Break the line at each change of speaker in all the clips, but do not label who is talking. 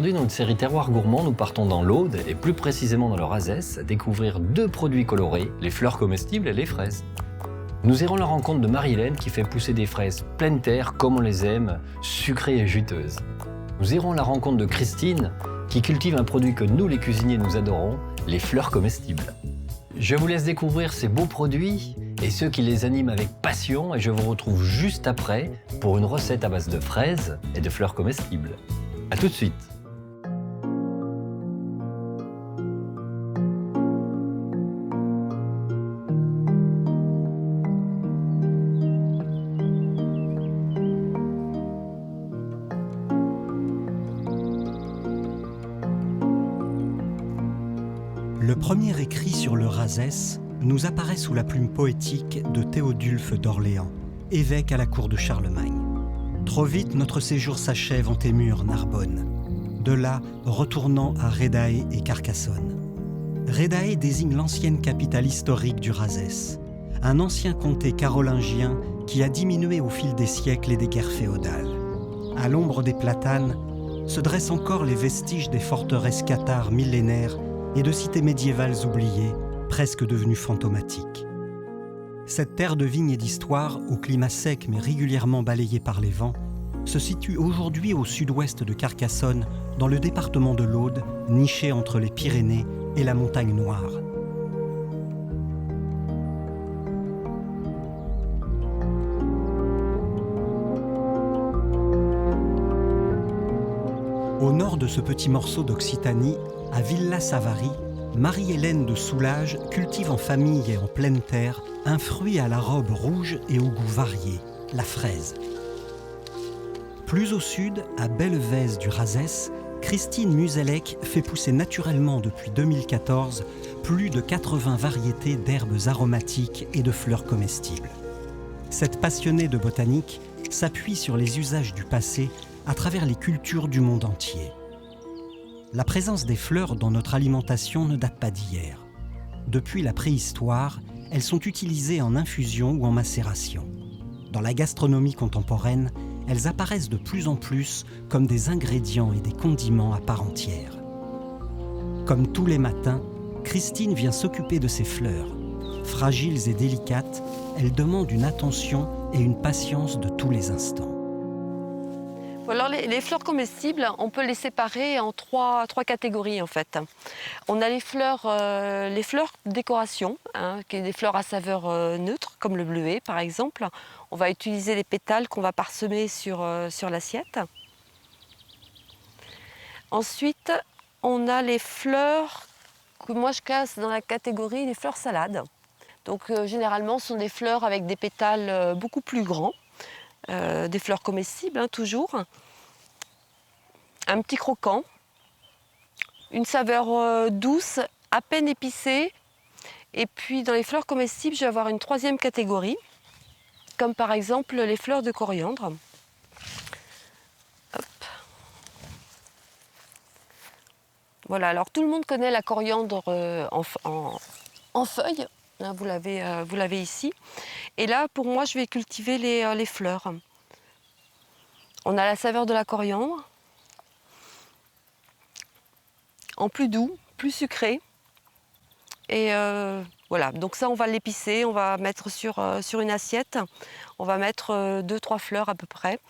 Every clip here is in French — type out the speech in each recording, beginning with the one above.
Aujourd'hui, dans notre série Terroir Gourmand, nous partons dans l'Aude, et plus précisément dans le Razès, à découvrir deux produits colorés, les fleurs comestibles et les fraises. Nous irons à la rencontre de Marie-Hélène qui fait pousser des fraises pleine terre comme on les aime, sucrées et juteuses. Nous irons à la rencontre de Christine qui cultive un produit que nous les cuisiniers nous adorons, les fleurs comestibles. Je vous laisse découvrir ces beaux produits et ceux qui les animent avec passion et je vous retrouve juste après pour une recette à base de fraises et de fleurs comestibles. A tout de suite.
Le premier écrit sur le Razès nous apparaît sous la plume poétique de Théodulphe d'Orléans, évêque à la cour de Charlemagne. Trop vite notre séjour s'achève en tes murs, Narbonne. De là, retournant à Redae et Carcassonne. Redae désigne l'ancienne capitale historique du Razès, un ancien comté carolingien qui a diminué au fil des siècles et des guerres féodales. À l'ombre des platanes se dressent encore les vestiges des forteresses cathares millénaires et de cités médiévales oubliées, presque devenues fantomatiques. Cette terre de vignes et d'histoire, au climat sec mais régulièrement balayé par les vents, se situe aujourd'hui au sud-ouest de Carcassonne, dans le département de l'Aude, niché entre les Pyrénées et la Montagne Noire. Au nord de ce petit morceau d'Occitanie, à Villa-Savary, Marie-Hélène de Soulages cultive en famille et en pleine terre un fruit à la robe rouge et au goût varié, la fraise. Plus au sud, à Bellevèze du Razès, Christine Muzelec fait pousser naturellement depuis 2014 plus de 80 variétés d'herbes aromatiques et de fleurs comestibles. Cette passionnée de botanique s'appuie sur les usages du passé à travers les cultures du monde entier. La présence des fleurs dans notre alimentation ne date pas d'hier. Depuis la préhistoire, elles sont utilisées en infusion ou en macération. Dans la gastronomie contemporaine, elles apparaissent de plus en plus comme des ingrédients et des condiments à part entière. Comme tous les matins, Christine vient s'occuper de ces fleurs. Fragiles et délicates, elles demandent une attention et une patience de tous les instants.
Alors les fleurs comestibles, on peut les séparer en trois catégories en fait. On a les fleurs décoration, qui est des fleurs à saveur neutre, comme le bleuet par exemple. On va utiliser les pétales qu'on va parsemer sur l'assiette. Ensuite, on a les fleurs que moi je classe dans la catégorie des fleurs salades. Donc généralement, ce sont des fleurs avec des pétales beaucoup plus grands. Des fleurs comestibles, toujours. Un petit croquant, une saveur douce, à peine épicée. Et puis dans les fleurs comestibles, je vais avoir une troisième catégorie, comme par exemple les fleurs de coriandre. Hop. Voilà, alors tout le monde connaît la coriandre en feuilles. Vous l'avez ici. Et là, pour moi, je vais cultiver les fleurs. On a la saveur de la coriandre, en plus doux, plus sucré. Et voilà, donc ça, on va l'épicer, on va mettre sur une assiette. On va mettre 2-3 fleurs à peu près.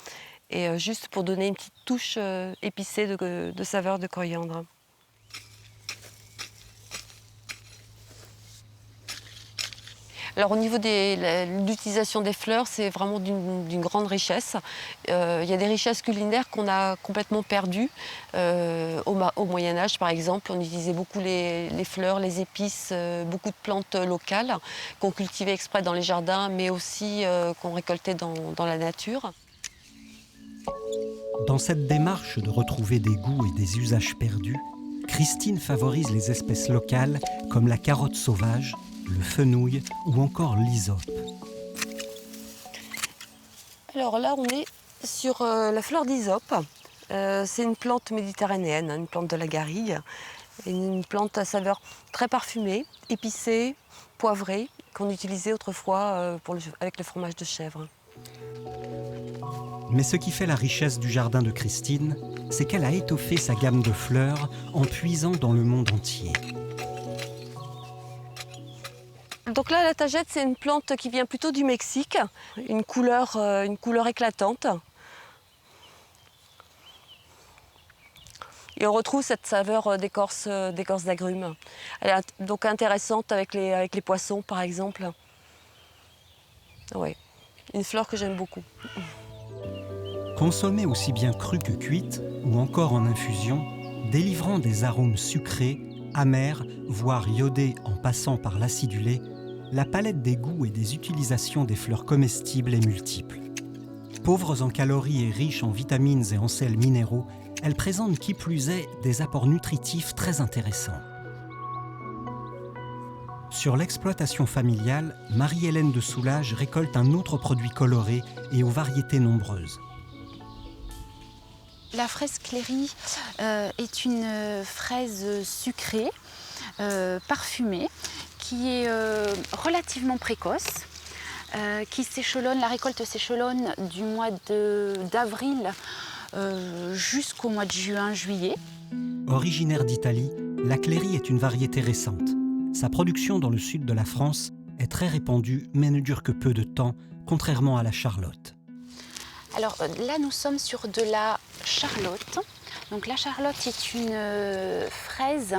Et juste pour donner une petite touche épicée de saveur de coriandre. Alors au niveau de l'utilisation des fleurs, c'est vraiment d'une grande richesse. Il y a des richesses culinaires qu'on a complètement perdues. Au Moyen-Âge, par exemple, on utilisait beaucoup les fleurs, les épices, beaucoup de plantes locales qu'on cultivait exprès dans les jardins, mais aussi qu'on récoltait dans la nature.
Dans cette démarche de retrouver des goûts et des usages perdus, Christine favorise les espèces locales comme la carotte sauvage, le fenouil ou encore l'hysope.
Alors là, on est sur la fleur d'hysope. C'est une plante méditerranéenne, une plante de la garrigue. Une plante à saveur très parfumée, épicée, poivrée, qu'on utilisait autrefois avec le fromage de chèvre.
Mais ce qui fait la richesse du jardin de Christine, c'est qu'elle a étoffé sa gamme de fleurs en puisant dans le monde entier.
Donc là, la tagette, c'est une plante qui vient plutôt du Mexique, une couleur éclatante. Et on retrouve cette saveur d'écorce d'agrumes. Elle est donc intéressante avec les poissons, par exemple. Oui, une fleur que j'aime beaucoup.
Consommée aussi bien crue que cuite, ou encore en infusion, délivrant des arômes sucrés, amers, voire iodés en passant par l'acidulé, la palette des goûts et des utilisations des fleurs comestibles est multiple. Pauvres en calories et riches en vitamines et en sels minéraux, elles présentent qui plus est des apports nutritifs très intéressants. Sur l'exploitation familiale, Marie-Hélène de Soulages récolte un autre produit coloré et aux variétés nombreuses.
La fraise Cléry est une fraise sucrée, parfumée, qui est relativement précoce, qui s'échelonne, la récolte s'échelonne du mois d'avril jusqu'au mois de juin-juillet.
Originaire d'Italie, la Cléry est une variété récente. Sa production dans le sud de la France est très répandue, mais ne dure que peu de temps, contrairement à la charlotte.
Alors là, nous sommes sur de la charlotte. Donc la charlotte est une fraise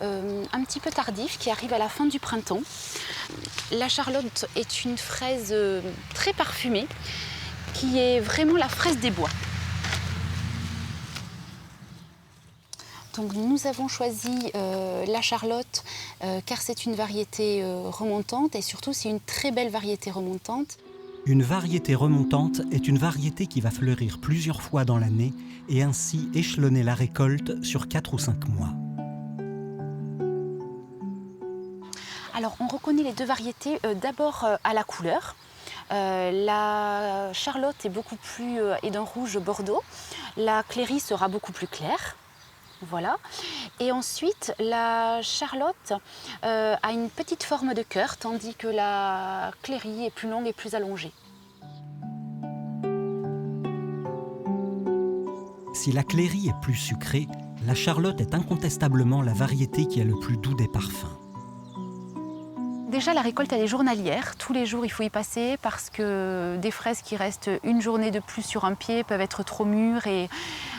un petit peu tardive qui arrive à la fin du printemps. La charlotte est une fraise très parfumée qui est vraiment la fraise des bois. Donc nous avons choisi la charlotte car c'est une variété remontante et surtout c'est une très belle variété remontante.
Une variété remontante est une variété qui va fleurir plusieurs fois dans l'année et ainsi échelonner la récolte sur 4 ou 5 mois.
Alors on reconnaît les deux variétés d'abord à la couleur. La charlotte est d'un rouge bordeaux, la Cléry sera beaucoup plus claire. Voilà. Et ensuite, la charlotte a une petite forme de cœur, tandis que la Cléry est plus longue et plus allongée.
Si la Cléry est plus sucrée, la charlotte est incontestablement la variété qui a le plus doux des parfums.
Déjà, la récolte, elle est journalière. Tous les jours, il faut y passer parce que des fraises qui restent une journée de plus sur un pied peuvent être trop mûres. Et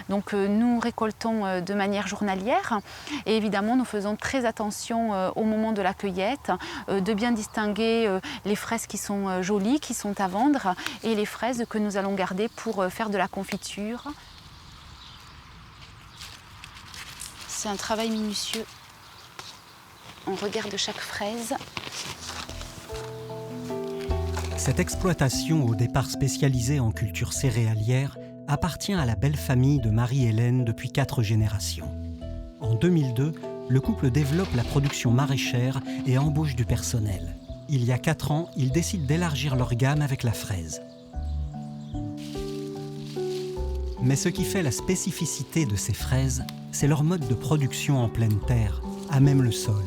donc, nous récoltons de manière journalière. Et évidemment, nous faisons très attention au moment de la cueillette, de bien distinguer les fraises qui sont jolies, qui sont à vendre, et les fraises que nous allons garder pour faire de la confiture. C'est un travail minutieux. On regarde chaque fraise.
Cette exploitation, au départ spécialisée en culture céréalière, appartient à la belle famille de Marie-Hélène depuis 4 générations. En 2002, le couple développe la production maraîchère et embauche du personnel. Il y a 4 ans, ils décident d'élargir leur gamme avec la fraise. Mais ce qui fait la spécificité de ces fraises, c'est leur mode de production en pleine terre, à même le sol.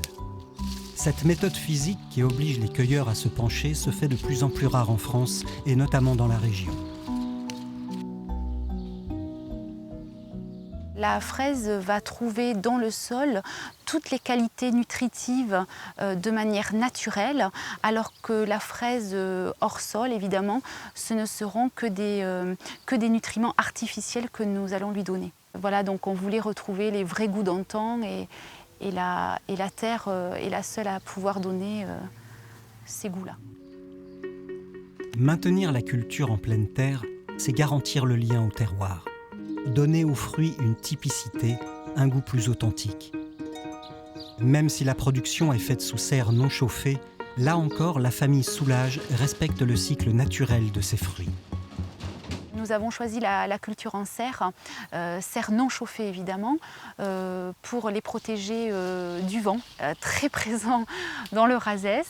Cette méthode physique qui oblige les cueilleurs à se pencher se fait de plus en plus rare en France et notamment dans la région.
La fraise va trouver dans le sol toutes les qualités nutritives de manière naturelle, alors que la fraise hors sol, évidemment, ce ne seront que des nutriments artificiels que nous allons lui donner. Voilà, donc on voulait retrouver les vrais goûts d'antan et la terre est la seule à pouvoir donner ces goûts-là.
Maintenir la culture en pleine terre, c'est garantir le lien au terroir. Donner aux fruits une typicité, un goût plus authentique. Même si la production est faite sous serre non chauffée, là encore, la famille Soulages respecte le cycle naturel de ses fruits.
Nous avons choisi la culture en serre, serre non chauffée évidemment, pour les protéger du vent, très présent dans le Razès,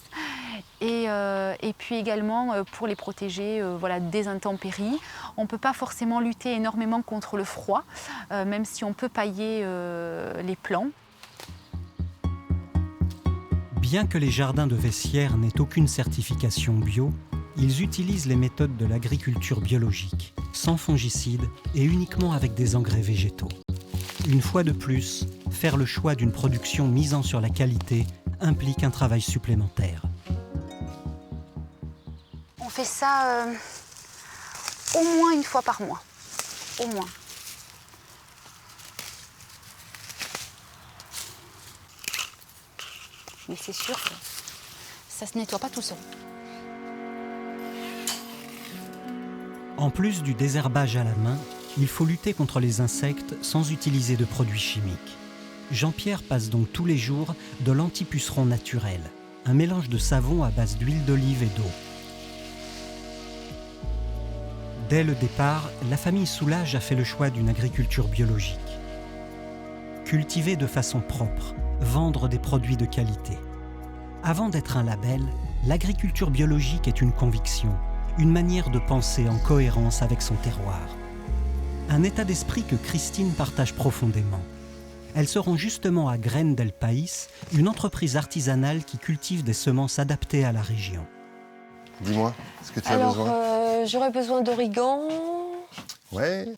et puis également pour les protéger des intempéries. On ne peut pas forcément lutter énormément contre le froid, même si on peut pailler les plants.
Bien que les jardins de Vessières n'aient aucune certification bio, ils utilisent les méthodes de l'agriculture biologique, sans fongicides et uniquement avec des engrais végétaux. Une fois de plus, faire le choix d'une production misant sur la qualité implique un travail supplémentaire.
On fait ça au moins une fois par mois. Au moins. Mais c'est sûr que ça se nettoie pas tout seul.
En plus du désherbage à la main, il faut lutter contre les insectes sans utiliser de produits chimiques. Jean-Pierre passe donc tous les jours de l'antipuceron naturel, un mélange de savon à base d'huile d'olive et d'eau. Dès le départ, la famille Soulage a fait le choix d'une agriculture biologique. Cultiver de façon propre, vendre des produits de qualité. Avant d'être un label, l'agriculture biologique est une conviction, une manière de penser en cohérence avec son terroir. Un état d'esprit que Christine partage profondément. Elle se rend justement à Graines del País, une entreprise artisanale qui cultive des semences adaptées à la région.
Dis-moi, est-ce que tu as besoin
J'aurais besoin d'origan.
Ouais.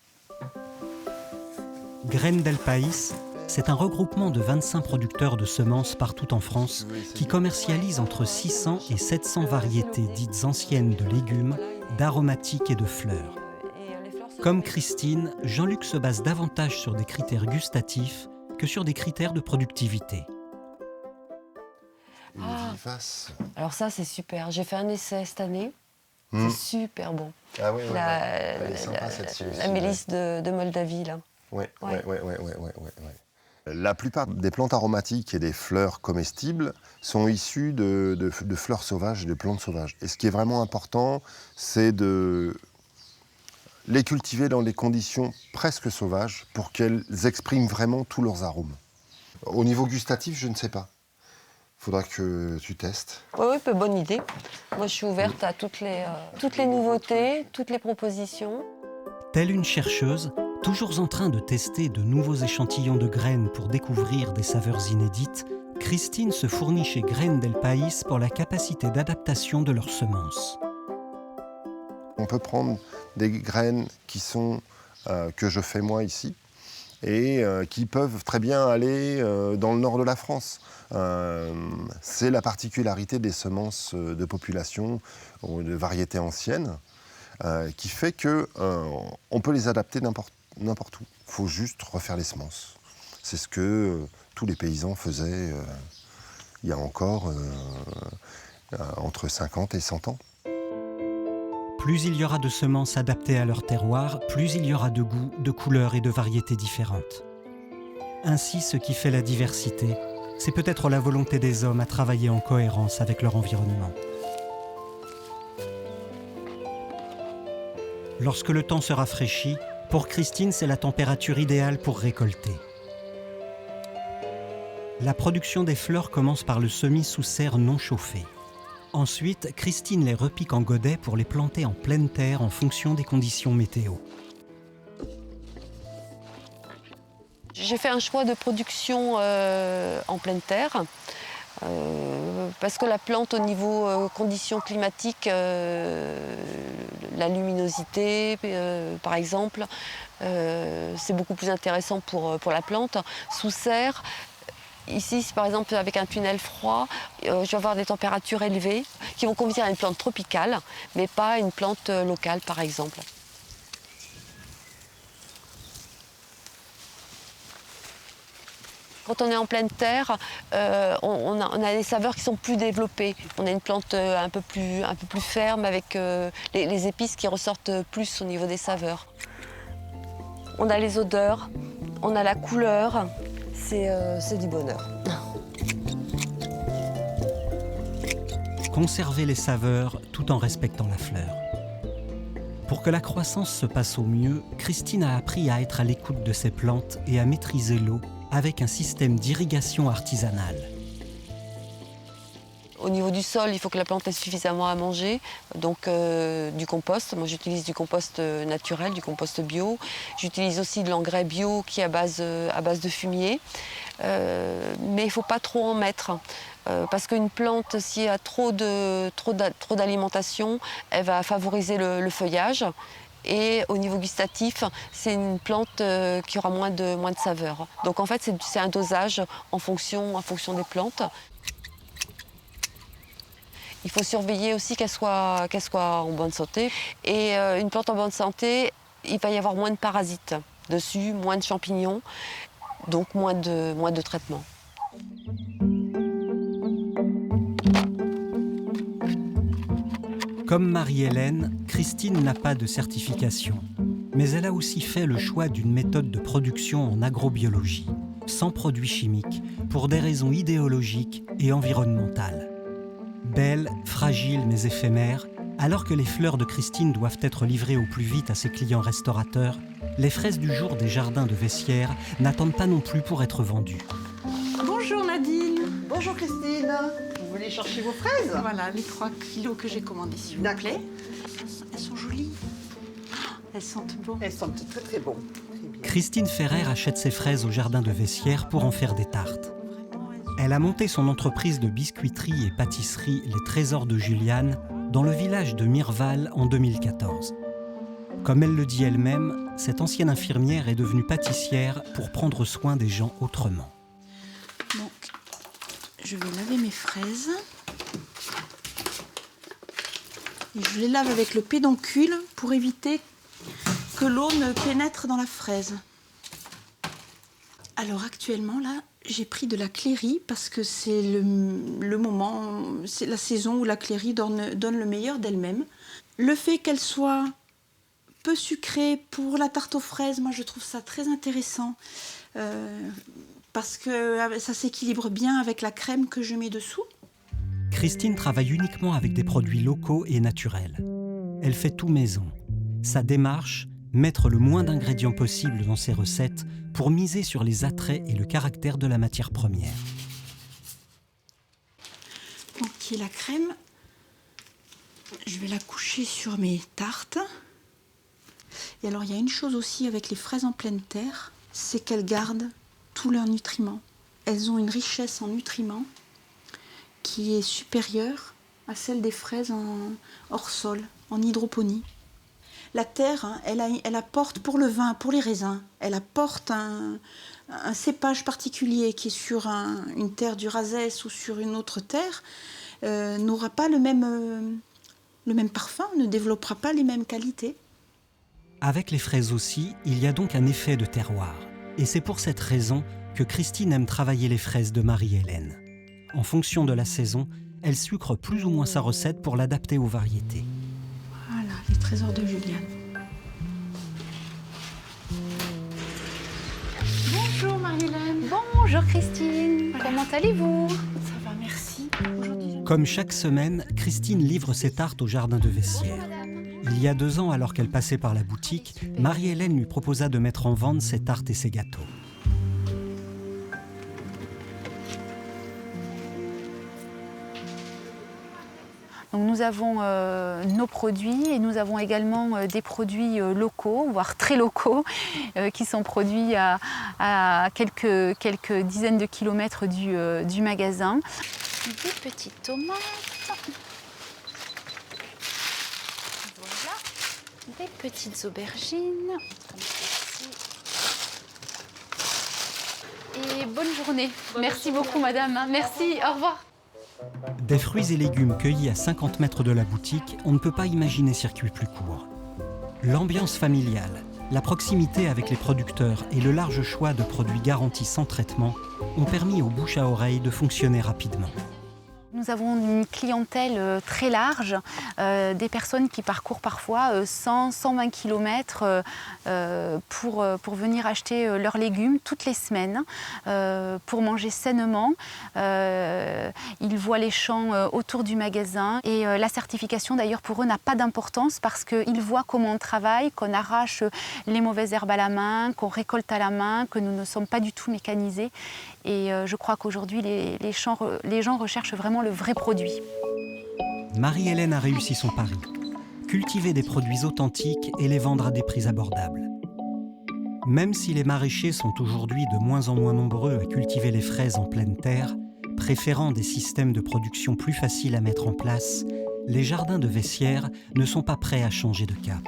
Graines del País, c'est un regroupement de 25 producteurs de semences partout en France qui commercialisent entre 600 et 700 variétés dites anciennes de légumes, d'aromatiques et de fleurs. Comme Christine, Jean-Luc se base davantage sur des critères gustatifs que sur des critères de productivité.
Vivace.
Alors ça, c'est super. J'ai fait un essai cette année. C'est super bon.
Ah ouais,
Elle
est sympa celle-ci aussi.
la mélisse de Moldavie, là.
Ouais. La plupart des plantes aromatiques et des fleurs comestibles sont issues de fleurs sauvages et de plantes sauvages. Et ce qui est vraiment important, c'est de les cultiver dans des conditions presque sauvages pour qu'elles expriment vraiment tous leurs arômes. Au niveau gustatif, je ne sais pas. Il faudra que tu testes.
Oui, bonne idée. Moi, je suis ouverte à toutes les nouveautés, toutes les propositions.
Telle une chercheuse, toujours en train de tester de nouveaux échantillons de graines pour découvrir des saveurs inédites, Christine se fournit chez Graines del País pour la capacité d'adaptation de leurs semences.
On peut prendre des graines qui sont, que je fais moi ici, et qui peuvent très bien aller dans le nord de la France. C'est la particularité des semences de population ou de variétés anciennes qui fait qu'on peut les adapter n'importe où. Il faut juste refaire les semences. C'est ce que tous les paysans faisaient il y a encore entre 50 et 100 ans.
Plus il y aura de semences adaptées à leur terroir, plus il y aura de goûts, de couleurs et de variétés différentes. Ainsi, ce qui fait la diversité, c'est peut-être la volonté des hommes à travailler en cohérence avec leur environnement. Lorsque le temps se rafraîchit, pour Christine, c'est la température idéale pour récolter. La production des fleurs commence par le semis sous serre non chauffée. Ensuite, Christine les repique en godets pour les planter en pleine terre en fonction des conditions météo.
J'ai fait un choix de production en pleine terre parce que la plante au niveau conditions climatiques, la luminosité par exemple, c'est beaucoup plus intéressant pour la plante. Sous serre, ici, par exemple, avec un tunnel froid, je vais avoir des températures élevées qui vont convenir à une plante tropicale, mais pas à une plante locale, par exemple. Quand on est en pleine terre, on a des saveurs qui sont plus développées. On a une plante un peu plus ferme, avec les épices qui ressortent plus au niveau des saveurs. On a les odeurs, on a la couleur. C'est du bonheur.
Conserver les saveurs tout en respectant la fleur. Pour que la croissance se passe au mieux, Christine a appris à être à l'écoute de ses plantes et à maîtriser l'eau avec un système d'irrigation artisanale.
Au niveau du sol, il faut que la plante ait suffisamment à manger, donc du compost. Moi, j'utilise du compost naturel, du compost bio. J'utilise aussi de l'engrais bio qui est à base de fumier. mais il ne faut pas trop en mettre. Parce qu'une plante, s'il y a trop d'alimentation, elle va favoriser le feuillage. Et au niveau gustatif, c'est une plante qui aura moins de saveur. Donc en fait, c'est un dosage en fonction des plantes. Il faut surveiller aussi qu'elle soit en bonne santé. Et une plante en bonne santé, il va y avoir moins de parasites dessus, moins de champignons, donc moins de traitements.
Comme Marie-Hélène, Christine n'a pas de certification. Mais elle a aussi fait le choix d'une méthode de production en agrobiologie, sans produits chimiques, pour des raisons idéologiques et environnementales. Belle, fragile mais éphémère, alors que les fleurs de Christine doivent être livrées au plus vite à ses clients restaurateurs, les fraises du jour des jardins de Vessières n'attendent pas non plus pour être vendues.
Bonjour Nadine.
Bonjour Christine, vous voulez chercher vos fraises?
Voilà les 3 kilos que j'ai commandés, s'il vous plaît. Elles sont jolies. Elles sentent bon.
Elles sentent très très bon. Très bien.
Christine Ferrer achète ses fraises au jardin de Vessières pour en faire des tartes. Elle a monté son entreprise de biscuiterie et pâtisserie Les Trésors de Juliane dans le village de Mirval en 2014. Comme elle le dit elle-même, cette ancienne infirmière est devenue pâtissière pour prendre soin des gens autrement.
Donc, je vais laver mes fraises. Et je les lave avec le pédoncule pour éviter que l'eau ne pénètre dans la fraise. Alors actuellement, là, j'ai pris de la cléry parce que c'est le moment, c'est la saison où la cléry donne le meilleur d'elle-même. Le fait qu'elle soit peu sucrée pour la tarte aux fraises, moi je trouve ça très intéressant parce que ça s'équilibre bien avec la crème que je mets dessous.
Christine travaille uniquement avec des produits locaux et naturels. Elle fait tout maison. Sa démarche, mettre le moins d'ingrédients possible dans ses recettes pour miser sur les attraits et le caractère de la matière première.
Ok, la crème, je vais la coucher sur mes tartes. Et alors, il y a une chose aussi avec les fraises en pleine terre, c'est qu'elles gardent tous leurs nutriments. Elles ont une richesse en nutriments qui est supérieure à celle des fraises hors sol, en hydroponie. La terre, hein, elle apporte pour le vin, pour les raisins, elle apporte un cépage particulier qui est sur une terre du Razès ou sur une autre terre, n'aura pas le même parfum, ne développera pas les mêmes qualités.
Avec les fraises aussi, il y a donc un effet de terroir. Et c'est pour cette raison que Christine aime travailler les fraises de Marie-Hélène. En fonction de la saison, elle sucre plus ou moins sa recette pour l'adapter aux variétés.
Voilà, les trésors de Juliane. Bonjour Marie-Hélène.
Bonjour Christine, comment allez-vous?
Ça va, merci.
Comme chaque semaine, Christine livre ses tartes au jardin de Vessières. Il y a 2 ans, alors qu'elle passait par la boutique, Marie-Hélène lui proposa de mettre en vente ses tartes et ses gâteaux.
Donc nous avons nos produits et nous avons également des produits locaux, voire très locaux, qui sont produits à quelques dizaines de kilomètres du magasin. Des petites tomates, voilà, des petites aubergines, comme ceci. Et bonne journée. Merci beaucoup madame, merci, au revoir.
Des fruits et légumes cueillis à 50 mètres de la boutique, on ne peut pas imaginer circuit plus court. L'ambiance familiale, la proximité avec les producteurs et le large choix de produits garantis sans traitement ont permis au bouche à oreille de fonctionner rapidement.
Nous avons une clientèle très large, des personnes qui parcourent parfois 100-120 km pour venir acheter leurs légumes toutes les semaines, pour manger sainement. Ils voient les champs autour du magasin et la certification d'ailleurs pour eux n'a pas d'importance parce qu'ils voient comment on travaille, qu'on arrache les mauvaises herbes à la main, qu'on récolte à la main, que nous ne sommes pas du tout mécanisés. Et je crois qu'aujourd'hui, les gens recherchent vraiment le vrai produit.
Marie-Hélène a réussi son pari. Cultiver des produits authentiques et les vendre à des prix abordables. Même si les maraîchers sont aujourd'hui de moins en moins nombreux à cultiver les fraises en pleine terre, préférant des systèmes de production plus faciles à mettre en place, les jardins de Vessières ne sont pas prêts à changer de cap.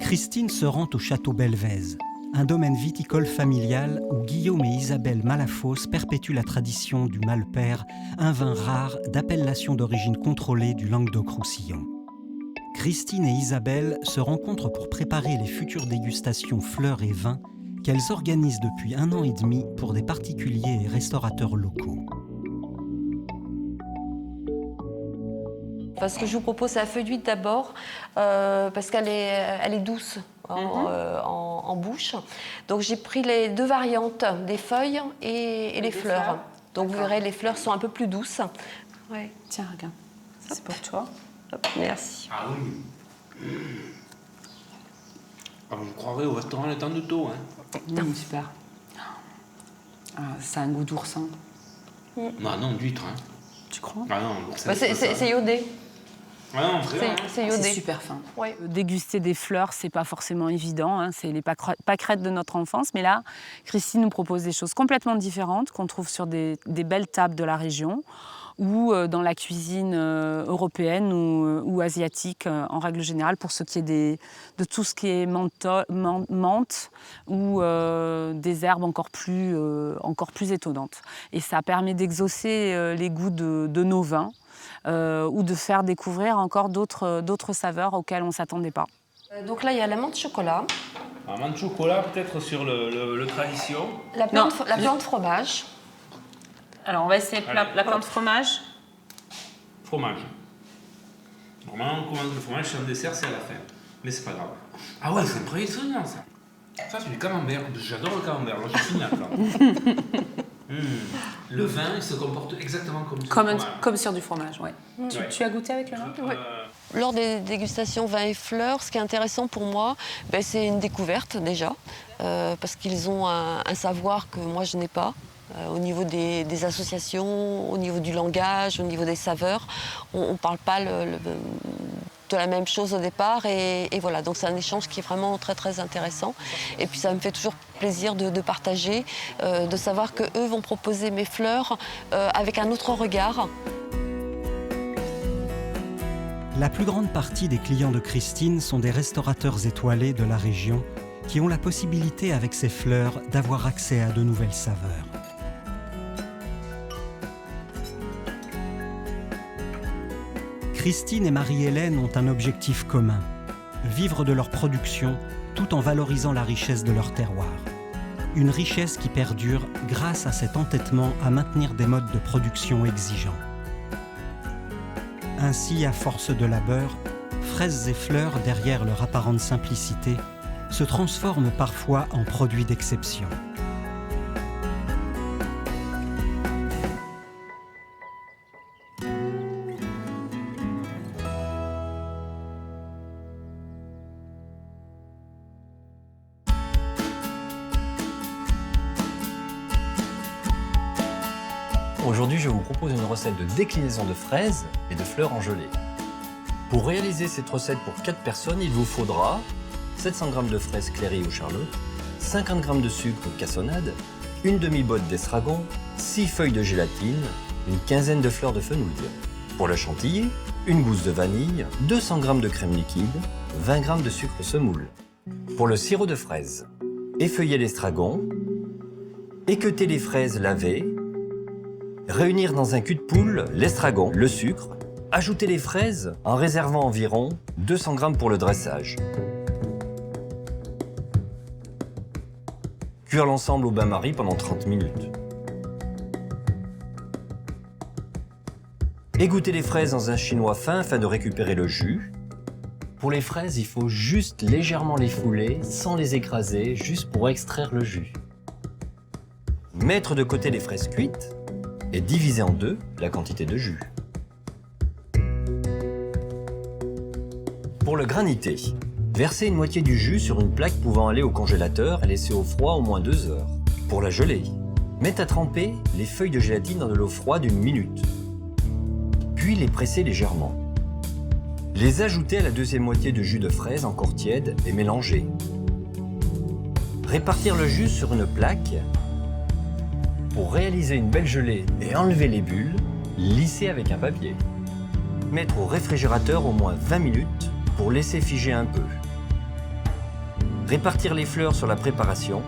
Christine se rend au château Belvèze, un domaine viticole familial où Guillaume et Isabelle Malafosse perpétuent la tradition du Malpère, un vin rare d'appellation d'origine contrôlée du Languedoc-Roussillon. Christine et Isabelle se rencontrent pour préparer les futures dégustations fleurs et vins qu'elles organisent depuis 1 an et demi pour des particuliers et restaurateurs locaux.
Ce que je vous propose, c'est la feuille d'huile d'abord, parce qu'elle est douce en bouche. Donc j'ai pris les 2 variantes, des feuilles et les fleurs. Donc vous verrez, les fleurs sont un peu plus douces. Ouais.
Tiens, regarde, c'est pour toi.
Hop, merci.
Ah oui. Ah, vous me croirez au restaurant Le Temps de Taux, hein.
Super. Ça a un goût d'oursin.
Non, d'huître, hein.
Tu crois?
Ah non,
c'est iodé.
Ah non, vraiment.
C'est iodé.
C'est super fin.
Ouais.
Déguster des fleurs, c'est pas forcément évident, hein, c'est les pâquerettes de notre enfance. Mais là, Christine nous propose des choses complètement différentes qu'on trouve sur des belles tables de la région ou dans la cuisine européenne ou asiatique en règle générale, pour ce qui est de tout ce qui est menthe ou des herbes encore plus étonnantes. Et ça permet d'exaucer les goûts de nos vins. Ou de faire découvrir encore d'autres saveurs auxquelles on ne s'attendait pas.
Donc là, il y a la menthe chocolat.
La menthe chocolat, peut-être sur le tradition.
La plante fromage.
Alors, on va essayer la plante fromage.
Fromage. Normalement, on commence le fromage, c'est un dessert, c'est à la fin. Mais c'est pas grave. Ah ouais, c'est impressionnant, ça. Ça, c'est du camembert. J'adore le camembert. Moi, je suis là. Le vin, il se comporte exactement
Comme sur du fromage, oui. Tu as goûté avec le vin?
Oui. Lors des dégustations vin et fleurs, ce qui est intéressant pour moi, c'est une découverte déjà, parce qu'ils ont un savoir que moi je n'ai pas. Au niveau des associations, au niveau du langage, au niveau des saveurs, on ne parle pas de la même chose au départ et voilà, donc c'est un échange qui est vraiment très très intéressant et puis ça me fait toujours plaisir de partager, de savoir qu'eux vont proposer mes fleurs avec un autre regard.
La plus grande partie des clients de Christine sont des restaurateurs étoilés de la région qui ont la possibilité avec ces fleurs d'avoir accès à de nouvelles saveurs. Christine et Marie-Hélène ont un objectif commun, vivre de leur production tout en valorisant la richesse de leur terroir. Une richesse qui perdure grâce à cet entêtement à maintenir des modes de production exigeants. Ainsi, à force de labeur, fraises et fleurs, derrière leur apparente simplicité, se transforment parfois en produits d'exception.
Aujourd'hui, je vous propose une recette de déclinaison de fraises et de fleurs en gelée. Pour réaliser cette recette pour 4 personnes, il vous faudra 700 g de fraises clairies ou charlotte, 50 g de sucre cassonade, une demi-botte d'estragon, 6 feuilles de gélatine, une quinzaine de fleurs de fenouil. Pour le chantilly, une gousse de vanille, 200 g de crème liquide, 20 g de sucre semoule. Pour le sirop de fraises, effeuiller l'estragon, équeuter les fraises lavées, réunir dans un cul de poule l'estragon, le sucre, ajouter les fraises en réservant environ 200 g pour le dressage. Cuire l'ensemble au bain-marie pendant 30 minutes. Égoutter les fraises dans un chinois fin afin de récupérer le jus. Pour les fraises, il faut juste légèrement les fouler, sans les écraser, juste pour extraire le jus. Mettre de côté les fraises cuites et diviser en 2 la quantité de jus. Pour le granité, versez une moitié du jus sur une plaque pouvant aller au congélateur et laisser au froid au moins 2 heures. Pour la gelée, mettez à tremper les feuilles de gélatine dans de l'eau froide 1 minute. Puis les presser légèrement. Les ajouter à la deuxième moitié de jus de fraise encore tiède et mélanger. Répartir le jus sur une plaque. Pour réaliser une belle gelée et enlever les bulles, lisser avec un papier. Mettre au réfrigérateur au moins 20 minutes pour laisser figer un peu. Répartir les fleurs sur la préparation.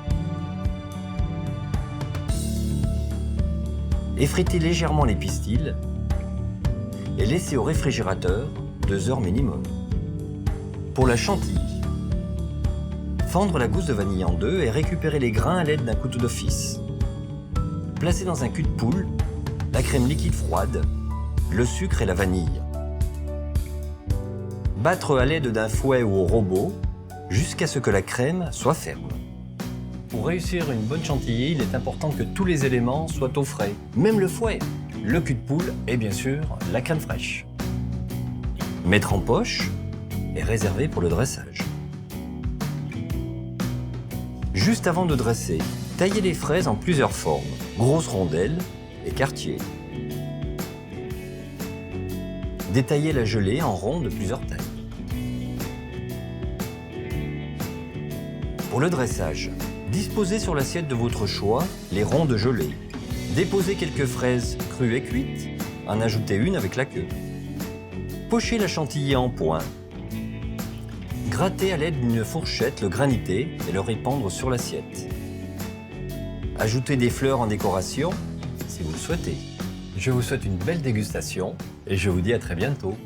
Effriter légèrement les pistils et laisser au réfrigérateur 2 heures minimum. Pour la chantilly, fendre la gousse de vanille en deux et récupérer les grains à l'aide d'un couteau d'office. Placer dans un cul de poule la crème liquide froide, le sucre et la vanille. Battre à l'aide d'un fouet ou au robot jusqu'à ce que la crème soit ferme. Pour réussir une bonne chantilly, il est important que tous les éléments soient au frais, même le fouet, le cul de poule et bien sûr la crème fraîche. Mettre en poche et réserver pour le dressage. Juste avant de dresser, taillez les fraises en plusieurs formes, grosses rondelles et quartiers. Détaillez la gelée en ronds de plusieurs tailles. Pour le dressage, disposez sur l'assiette de votre choix les ronds de gelée. Déposez quelques fraises crues et cuites, en ajoutez une avec la queue. Pochez la chantilly en points. Grattez à l'aide d'une fourchette le granité et le répandre sur l'assiette. Ajoutez des fleurs en décoration si vous le souhaitez. Je vous souhaite une belle dégustation et je vous dis à très bientôt.